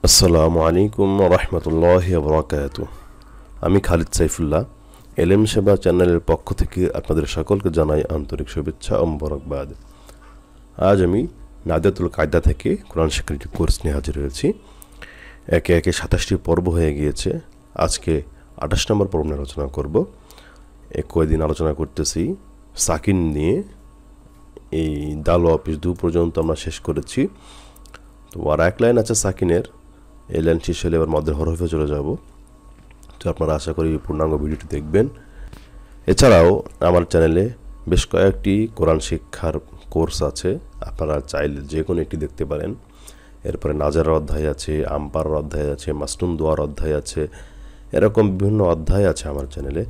আসসালামু আলাইকুম রহমতুল্লাহি বারাকাতুহু। আমি খালিদ সাইফুল্লাহ, এলেম সেবা চ্যানেলের পক্ষ থেকে আপনাদের সকলকে জানাই আন্তরিক শুভেচ্ছা ও মোবারকবাদ। আজ আমি নাদিয়াতুল কায়দা থেকে কোরআন শিক্ষার একটি কোর্স নিয়ে হাজির হয়েছি। একে একে ২৭টি পর্ব হয়ে গিয়েছে। আজকে ২৮ নম্বর পর্ব নিয়ে আলোচনা করব। কয়েকদিন আলোচনা করতেছি সাকিন নিয়ে। এই দাল অফিস ২ পর্যন্ত আমরা শেষ করেছি। তো আর এক লাইন আছে সাকিনের, এই লাইন শেষ হলে এবার মধ্যে হরফে চলে যাব। তো আপনারা আশা করি পূর্ণাঙ্গ ভিডিওটি দেখবেন। এছাড়াও আমার চ্যানেলে বেশ কয়েকটি কোরআন শিক্ষার কোর্স আছে, আপনারা চাইলে যে কোনো একটি দেখতে পারেন। এরপরে নাজারের অধ্যায় আছে, আম্পারের অধ্যায় আছে, মাসনুন দোয়ার অধ্যায় আছে, এরকম বিভিন্ন অধ্যায় আছে আমার চ্যানেলে।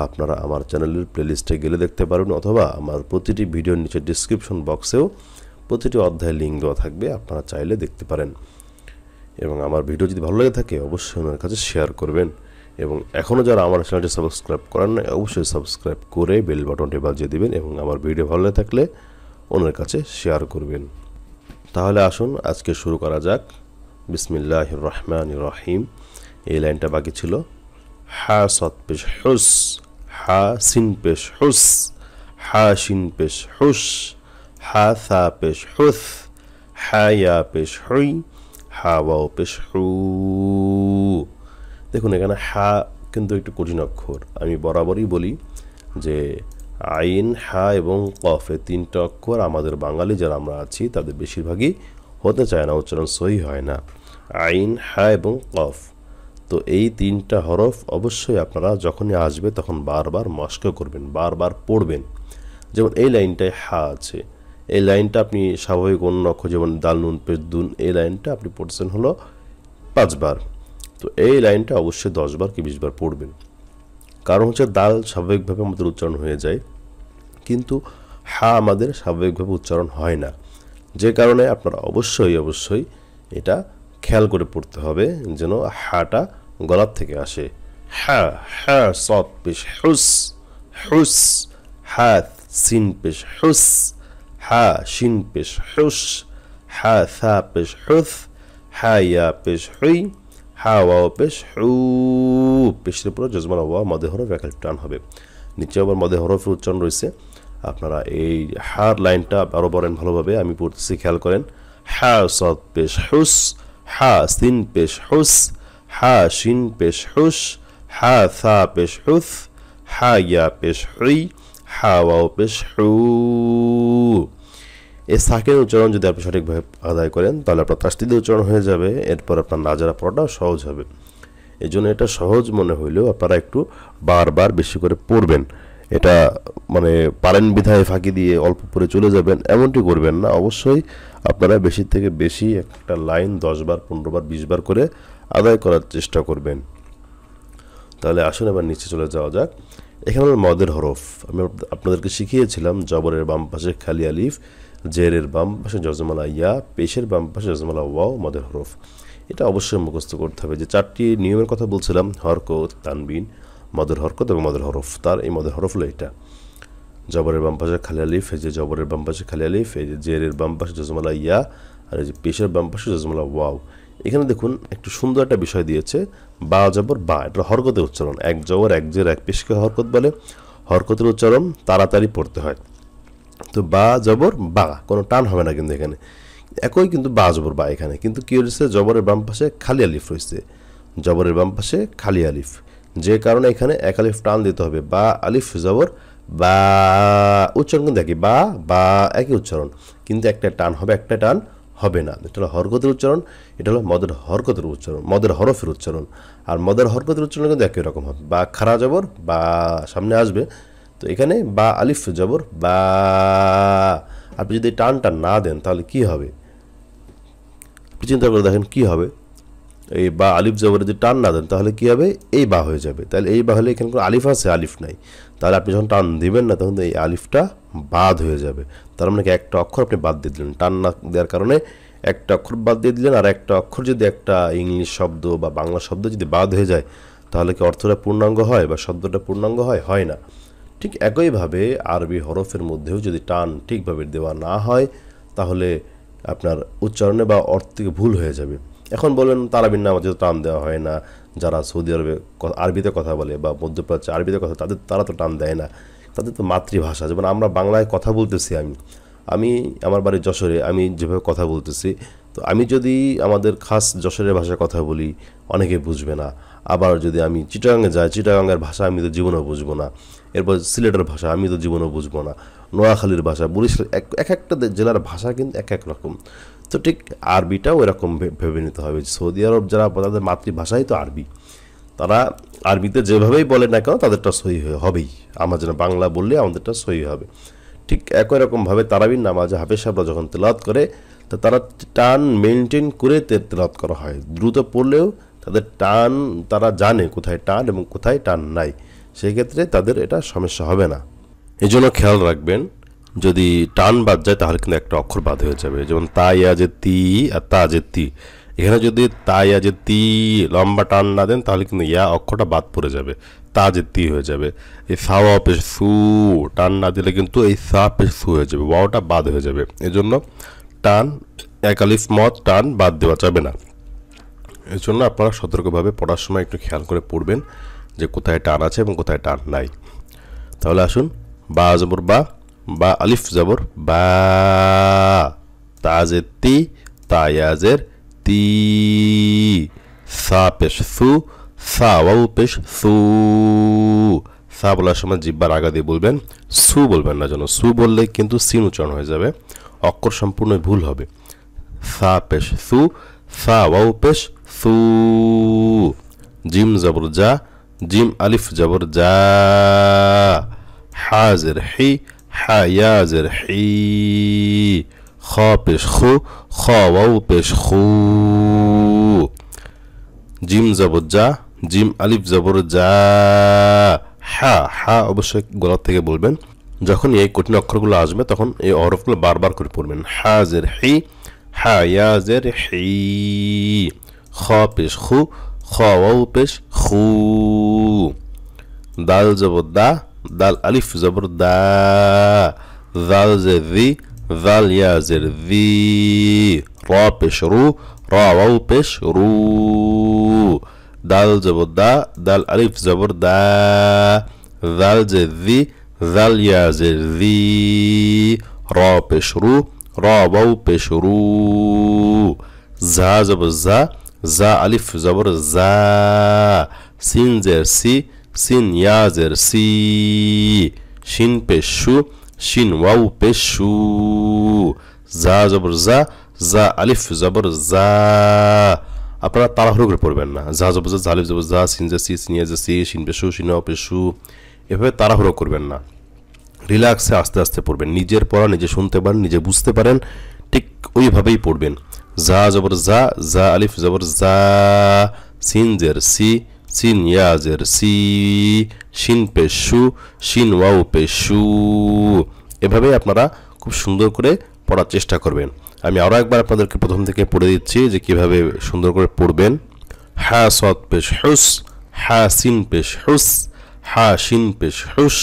আপনারা আমার চ্যানেলের প্লেলিস্টে গেলে দেখতে পারবেন, অথবা আমার প্রতিটি ভিডিওর নিচে ডিসক্রিপশন বক্সেও প্রতিটি অধ্যায়ের লিঙ্ক দেওয়া থাকবে, আপনারা চাইলে দেখতে পারেন। এবং আমার ভিডিও যদি ভালো লাগে থাকে অবশ্যই ওনার কাছে শেয়ার করবেন। এবং এখনও যারা আমার চ্যানেলটি সাবস্ক্রাইব করেন না, অবশ্যই সাবস্ক্রাইব করে বেল বাটনটি বাজিয়ে দেবেন এবং আমার ভিডিও ভালো লাগে থাকলে ওনার কাছে শেয়ার করবেন। তাহলে আসুন আজকে শুরু করা যাক। বিসমিল্লাহির রহমানির রহিম। এই লাইনটা বাকি ছিল। হা সৎ পেশ হুস, হা সিন পেশ হুস, হা শিন পেশ হুস, হা সা পেশ হুস, হা ইয়া পেশ হুই, হা ওয়াও পেশ হু। দেখুন এখানে হা কিন্তু একটু কঠিন অক্ষর। আমি বরাবরই বলি যে আইন, হা এবং কফ, এই ৩টা অক্ষর আমাদের বাঙালি যারা আমরা আছি তাদের বেশিরভাগই হতে চায় না, উচ্চারণ সহি হয় না। আইন, হা এবং কফ, তো এই ৩টা হরফ অবশ্যই আপনারা যখনই আসবে তখন বারবার মস্ক করবেন, বারবার পড়বেন। যেমন এই লাইনটায় হা আছে, এই লাইনটা আপনি স্বাভাবিক অন্য অক্ষর যেমন দাল নুন পেশ দুন, এই লাইনটা আপনি পড়ছেন হলো 5 বার। তো এই লাইনটা অবশ্যই 10 বার কি 20 বার পড়বেন। কারণ হচ্ছে দাল স্বাভাবিকভাবে আমাদের উচ্চারণ হয়ে যায়, কিন্তু হা আমাদের স্বাভাবিকভাবে উচ্চারণ হয় না। যে কারণে আপনারা অবশ্যই এটা খেয়াল করে পড়তে হবে যেন হাটা গলার থেকে আসে। হা, হা সৎ পেশ হুস, হুস, হা সিন পেশ হুস, হা শিন পেশ হুস, হা সা পেশ হুস, হা ইয়া পেশ হুই, হা ওয়াও পেশ হু। পেশের পুরো জজমান ওয়া মদে হরফ এক টান হবে। নিচে আবার মদে হরফের উচ্চারণ রয়েছে। আপনারা এই হার লাইনটা আরও পড়েন ভালোভাবে। আমি পড়তেছি, খেয়াল করেন। হা সৎ পেশ হুস, হা সিন পেশ হুস, হা শিন পেশ হুস, হা সা পেশ হুস, হা ইয়া পেশ হুই, হা ওয়াও পেশ হু। এই সাকিনের উচ্চারণ যদি আপনি সঠিকভাবে আদায় করেন তাহলে আপনার তাসদিদ উচ্চারণ হয়ে যাবে। এরপর আপনার নাজারা পড়াটাও সহজ হবে। এই জন্য এটা সহজ মনে হইলেও আপনারা একটু বারবার বেশি করে পড়বেন। এটা মানে পারেন বিধায় ফাঁকি দিয়ে অল্প পরে চলে যাবেন এমনটি করবেন না। অবশ্যই আপনারা বেশি থেকে বেশি একটা লাইন 10 বার, 15 বার, 20 বার করে আদায় করার চেষ্টা করবেন। তাহলে আসুন এবার নিচে চলে যাওয়া যাক। এখানে মদের হরফ আমি আপনাদেরকে শিখিয়েছিলাম। জবরের বাম পাশে খালি আলিফ, জেরের বাম পাশে জজমালা ইয়া, পেশের বাম পাশে জজমালা ওয়াও, মদের হরফ। এটা অবশ্যই মুখস্থ করতে হবে। যে 4টি নিয়মের কথা বলছিলাম, হরকত, তানবিন, মদের হরকত এবং মদের হরফ, তার এই মদের হরফ হলো এটা। জবরের বাম পাশে খালি আলিফ, এই যে জবরের বাম পাশে খালি আলিফ, এই যে জেরের বাম পাশে জজমালা ইয়া, আর এই যে পেশের বাম পাশে জজমালা ওয়াও। এখানে দেখুন একটু সুন্দর একটা বিষয় দিয়েছে, বা জবর বা, এটা হরকতের উচ্চারণ। এক জবর এক জের এক পেশকে হরকত বলে। হরকতের উচ্চারণ তাড়াতাড়ি পড়তে হয়। তো বা জবর বা, কোনো টান হবে না কিন্তু এখানে একই, কিন্তু বা জবর বা। এখানে কিন্তু কী হয়েছে, জবরের বাম পাশে খালি আলিফ রয়েছে, জবরের বাম পাশে খালি আলিফ, যে কারণে এখানে এক আলিফ টান দিতে হবে। বা আলিফ জবর বা, উচ্চারণ কিন্তু একই, বা বা একই উচ্চারণ, কিন্তু একটা টান হবে একটা টান হবে না। এটা হলো হরকতের উচ্চারণ, এটা হলো মদের হরকতের উচ্চারণ, মদের হরফের উচ্চারণ। আর মদের হরকতের উচ্চারণ কিন্তু একই রকম হবে। বা খারা জবর বা সামনে আসবে, তো এখানে বা আলিফ জবর বা। আপনি যদি টানটা না দেন তাহলে কি হবে, আপনি চিন্তা করে দেখেন কি হবে। এই বা আলিফ জবরে যদি টান না দেন তাহলে কি হবে, এই বা হয়ে যাবে। তাহলে এই বা হলে এখানে কোনো আলিফ আছে, আলিফ নাই। তাহলে আপনি যখন টান দিবেন না তখন এই আলিফটা বাদ হয়ে যাবে। তার মানে একটা অক্ষর আপনি বাদ দিয়ে দিলেন, টান না দেওয়ার কারণে একটা অক্ষর বাদ দিয়ে দিলেন। আর একটা অক্ষর যদি একটা ইংলিশ শব্দ বা বাংলা শব্দ যদি বাদ হয়ে যায় তাহলে কি অর্থটা পূর্ণাঙ্গ হয় বা শব্দটা পূর্ণাঙ্গ হয়? হয় না। ঠিক একইভাবে আরবি হরফের মধ্যেও যদি টান ঠিকভাবে দেওয়া না হয় তাহলে আপনার উচ্চারণে বা অর্থে ভুল হয়ে যাবে। এখন বলেন তারাবির নামাজে টান দেওয়া হয় না, যারা সৌদি আরবে আরবিতে কথা বলে বা মধ্যপ্রাচ্যে আরবিতে কথা, তারা তো টান দেয় না, তাদের তো মাতৃভাষা। যেমন আমরা বাংলায় কথা বলতেছি, আমি আমার বাড়ি যশোরে, আমি যেভাবে কথা বলতেছি, তো আমি যদি আমাদের খাস যশোরের ভাষায় কথা বলি অনেকে বুঝবে না। আবার যদি আমি চিটাগাঙে যাই, চিটাগাঙের ভাষা আমি তো জীবনেও বুঝবো না। এরপর সিলেটের ভাষা আমি তো জীবনেও বুঝবো না। নোয়াখালীর ভাষা, বরিশাল, এক একটা জেলার ভাষা কিন্তু এক এক রকম। তো ঠিক আরবিটাও এরকম ভেবে নিতে হবে। সৌদি আরব যারা, তাদের মাতৃভাষাই তো আরবি, তারা আরবিতে যেভাবেই বলে না কেন তাদেরটা সহি হবেই। আমরা যেন বাংলা বললে আমাদেরটা সহি হবে। ঠিক একই রকমভাবে তারাবির নামাজে হাফেজ সাহেবরা যখন তেলাওয়াত করে, তো তারা টান মেনটেন করে তেলাওয়াত করা হয়। দ্রুত পড়লেও তাদের টান, তারা জানে কোথায় টান এবং কোথায় টান নাই, সেই ক্ষেত্রে তাদের এটা সমস্যা হবে না। এই জন্য খেয়াল রাখবেন, যদি টান বাদ যায় তাহলে কিন্তু একটা অক্ষর বাদ হয়ে যাবে। যেমন তা ইয়া যে তি আর তা যে তি, এখানে যদি তা ইয়া যে তি লম্বা টান না দেন তাহলে কিন্তু ইয়া অক্ষরটা বাদ পড়ে যাবে, তা যে তি হয়ে যাবে। এই সা ওয়া পেশ সু টান না দিলে কিন্তু এই সা পেশ সু হয়ে যাবে, ওয়াওটা বাদ হয়ে যাবে। এজন্য টান, এক আলিফ মত টান বাদ দেওয়া যাবে না। এর জন্য আপনারা সতর্কভাবে পড়ার সময় একটু খেয়াল করে পড়বেন যে কোথায় টান আছে এবং কোথায় টান নাই। তাহলে আসুন, বা জবর বা, বা আলিফ জবর বা, তাজের তি, তায়াজের তি, সা পেশ সু, সা ওয়াও পেশ সু। সা বলার সময় জিব্বার আগা দিয়ে বলবেন, সু বলবেন না যেন। সু বললে কিন্তু সিন উচ্চারণ হয়ে যাবে, অক্ষর সম্পূর্ণ ভুল হবে। সা পেশ সু, সা ওয়াও পেশ সু। জিম জবর জা, জিম আলিফ জবর জা, হাজের হি, হায়াজের হি, খ পেশ খু, খ ওয়াও পেশ খু। জিম জবর জা, জিম আলিফ জবর জা, হা, হা অবশ্যই গলা থেকে বলবেন। যখন এই কঠিন অক্ষরগুলো আসবে তখন এই হরফগুলো বারবার করে পড়বেন। হাজের হি, হায়াজের হি, খ পেশ খু, খ ওয়াও পেশ খু। দাল জবর দা, দাল আলিফ জবর দা, জাল জের জি, জাল ইয়াজের জি, র পেশ রু, র ওয়াও পেশ রু। দাল জবর দা, দাল আলিফ জবর দা, জাল জের জি, জাল ইয়াজের জি, র পেশ রু, র ওয়াও পেশ রু। জা জবর জা, জা আলিফ জবর জা, সিন জের সি, সিন ইয়াজের সি, শিন পেশ শু, শিন ওয়াও পেশ শু। জা জবর জা, জা আলিফ জবর জা। আপনারা তাড়াহুড়ো করে পড়বেন না। জা জবর জা, আলিফ জবর জা, সিন জে সি, সিন ইয়াজে সি, শিন পেশ শু, শিন ওয়াও পেশ শু। এভাবে তাড়াহুড়ো করবেন না, রিল্যাক্সে আস্তে আস্তে পড়বেন। নিজের পড়া নিজে শুনতে পারেন, নিজে বুঝতে পারেন, ঠিক ওইভাবেই পড়বেন। জা জবর জা, জা আলিফ জবর জা, সিন জের সি, সিন ইয়াজের সি, শিন পেশ শু, শিন ওয়াও পেশ শু। এভাবেই আপনারা খুব সুন্দর করে পড়ার চেষ্টা করবেন। আমি আরও একবার আপনাদেরকে প্রথম থেকে পড়ে দিচ্ছি যে কীভাবে সুন্দর করে পড়বেন। হা সদ পেশ হুস, হা সিন পেশ হুস, হা শিন পেশ হুস,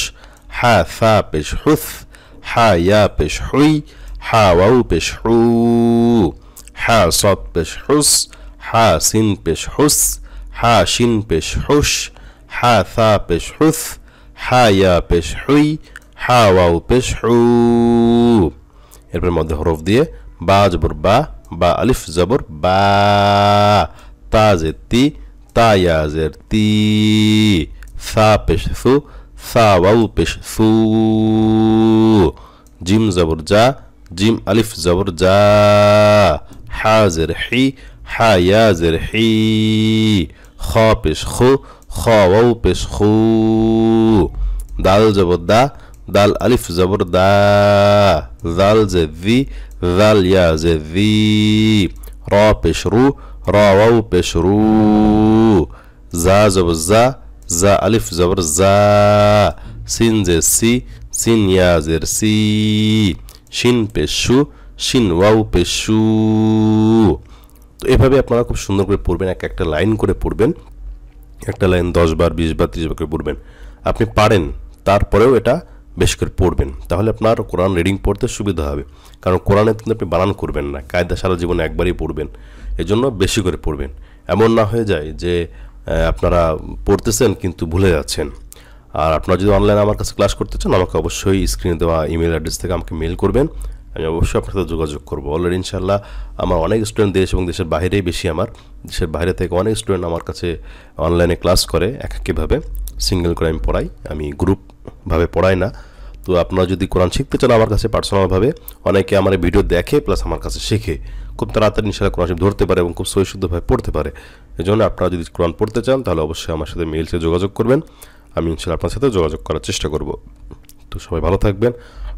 হা ফা পেশ হুস, হা ইয়া পেশ হুই, হা ওয়াও পেশ হু, হা সদ পেশ হুস, হা সিন পেশ হুস, হা শিন পেশ হুস, হা ফা পেশ হুস, হা ইয়া পেশ হুই, হা ওয়াও পেশ হু। এরপর মধ্যে হরফ দিয়ে বা জবর বা, বা আলিফ জবর বা, তা জের তি, তা ইয়াজের তি, সা পেশ সু, সা ওয়াও পেশ সু। জিম জবর জা, জিম আলিফ জবর জা, হাজের হি, হা ইয়াজের হি, খ পেশ খু, খ ওয়াও পেশ খু। দাল জবর দা, দাল আলিফ জবর দা, জাল জের জি, জাল ইয়াজের জি, র পেশ রু, র ওয়াও পেশ রু। জা জবর জা, জা আলিফ জবর জা, সিন জের সি, সিন ইয়াজের সি, শিন পেশ শু, শিন ওয়াও পেশ শু। তো এভাবে আপনারা খুব সুন্দর করে পড়বেন, এক একটা লাইন করে পড়বেন। একটা লাইন 10 বার 20 বার 30 বার করে পড়বেন। আপনি পারেন, তারপরেও এটা বেশি করে পড়বেন, তাহলে আপনার কোরআন রিডিং পড়তে সুবিধা হবে। কারণ কোরআনে কিন্তু আপনি বানান করবেন না, কায়দা সারা জীবনে একবারই পড়বেন, এজন্য বেশি করে পড়বেন। এমন না হয়ে যায় যে আপনারা পড়তেছেন কিন্তু ভুলে যাচ্ছেন। আর আপনারা যদি অনলাইনে আমার কাছে ক্লাস করতে চান, আমাকে অবশ্যই স্ক্রিনে দেওয়া ইমেল অ্যাড্রেস থেকে আমাকে মেল করবেন, আমি অবশ্যই আপনার সাথে যোগাযোগ করবো। অলরেডি ইনশাল্লাহ আমার অনেক স্টুডেন্ট দেশ এবং দেশের বাইরেই বেশি, আমার দেশের বাইরে থেকে অনেক স্টুডেন্ট আমার কাছে অনলাইনে ক্লাস করে একইভাবে, সিঙ্গেল করে আমি পড়াই, আমি গ্রুপভাবে পড়াই না। তো আপনারা যদি কোরআন শিখতে চান আমার কাছে পার্সোনালভাবে, অনেকে আমার ভিডিও দেখে প্লাস আমার কাছে শেখে, খুব তাড়াতাড়ি ইনশাআল্লাহ কোরআন শরীফ ধরতে পারে এবং খুব সহিশুদ্ধভাবে পড়তে পারে। এই জন্য আপনারা যদি কোরআন পড়তে চান তাহলে অবশ্যই আমার সাথে মেইলসে যোগাযোগ করবেন, আমি ইনশাআল্লাহ আপনার সাথে যোগাযোগ করার চেষ্টা করব। তো সবাই ভালো থাকবেন,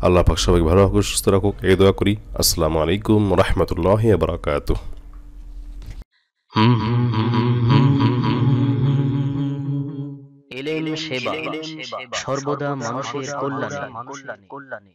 আল্লাহ পাক সবাইকে ভালো রাখুক, সুস্থ রাখুক, এই দোয়া করি। আসসালামু আলাইকুম রাহমাতুল্লাহি ওয়া বারাকাতুহু। এলেম সেবা সর্বদা মানুষের কল্যাণে।